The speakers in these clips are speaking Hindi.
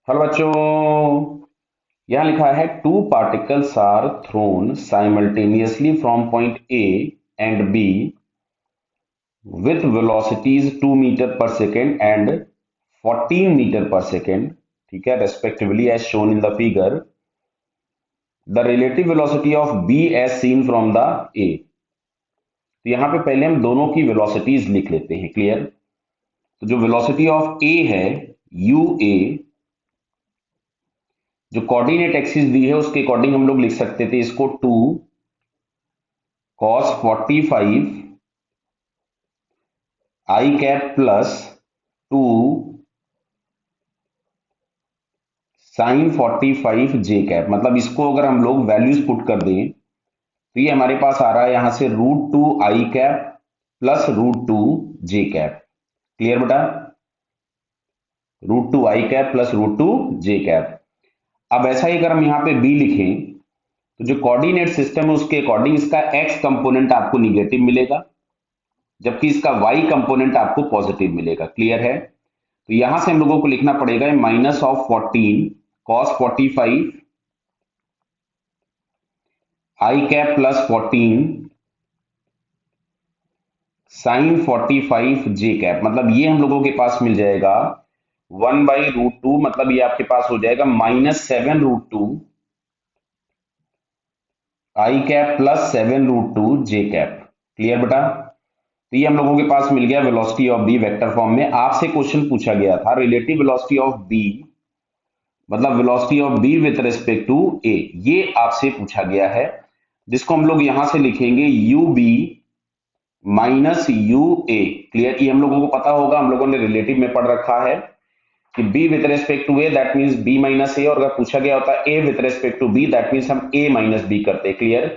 हेलो बच्चों। यहां लिखा है two particles are thrown simultaneously from point A and B with velocities 2 metre per second and 14 metre per second, ठीक है, respectively as shown in the figure. The relative velocity of B as seen from the A. तो यहां पे पहले हम दोनों की वेलोसिटीज लिख लेते हैं। क्लियर? तो जो वेलोसिटी ऑफ ए है यू ए, जो कोऑर्डिनेट एक्सिस दी है उसके अकॉर्डिंग हम लोग लिख सकते थे इसको 2 cos 45 i cap plus 2 sign 45 j cap. मतलब इसको अगर हम लोग वैल्यूज पुट कर दें तो ये हमारे पास आ रहा है यहां से √2 आई कैप प्लस √2 जे कैप। क्लियर बेटा? √2 आई कैप प्लस √2 जे कैप। अब ऐसा ही अगर हम यहाँ पे बी लिखें तो जो कोऑर्डिनेट सिस्टम है उसके अकॉर्डिंग इसका एक्स कंपोनेंट आपको निगेटिव मिलेगा, जबकि इसका वाई कंपोनेंट आपको पॉजिटिव मिलेगा। क्लियर है? तो यहां से हम लोगों को लिखना पड़ेगा minus of 14 cos 45 i cap plus 14 sine 45 j cap. मतलब ये हम लोगों के पास मिल जाएगा 1/√2, मतलब ये आपके पास हो जाएगा -7√2 I cap plus 7√2 J cap. Clear बेटा? तो ये हम लोगों के पास मिल गया velocity of B vector form में। आपसे क्वेश्चन पूछा गया था रिलेटिव वेलोसिटी ऑफ बी, मतलब velocity of B with respect to A, ये आपसे पूछा गया है, जिसको हम लोग यहां से लिखेंगे u B minus u A. Clear? ये हम लोगों को पता होगा, हम लोगों ने रिलेटिव में पढ़ रखा है कि b with respect to A that means b minus A, और अगर पूछा गया होता a with respect to b that means हम a माइनस b करते हैं। क्लियर?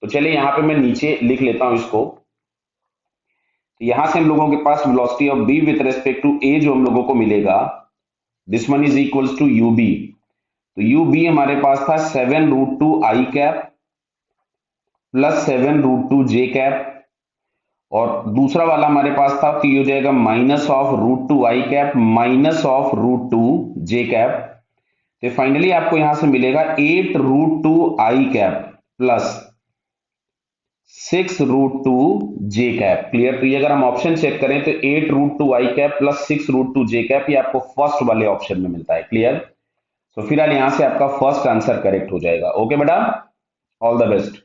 तो चलिए यहां पे मैं नीचे लिख लेता हूं इसको। तो यहां से हम लोगों के पास velocity of b with respect to a जो हम लोगों को मिलेगा, this one is equals to U B. तो यू बी हमारे पास था 7√2 I cap plus 7√2 J cap, और दूसरा वाला हमारे पास था तो ये हो जाएगा minus of √2 I cap minus of √2 J cap. तो फाइनली आपको यहां से मिलेगा 8√2 आई कैप प्लस 6√2 जे कैप। क्लियर? तो ये अगर हम ऑप्शन चेक करें तो 8√2 आई कैप प्लस 6√2 जे कैप ये आपको फर्स्ट वाले ऑप्शन में मिलता है। क्लियर? तो फिलहाल यहां से आपका फर्स्ट आंसर करेक्ट हो जाएगा। ओके बेटा, ऑल द बेस्ट।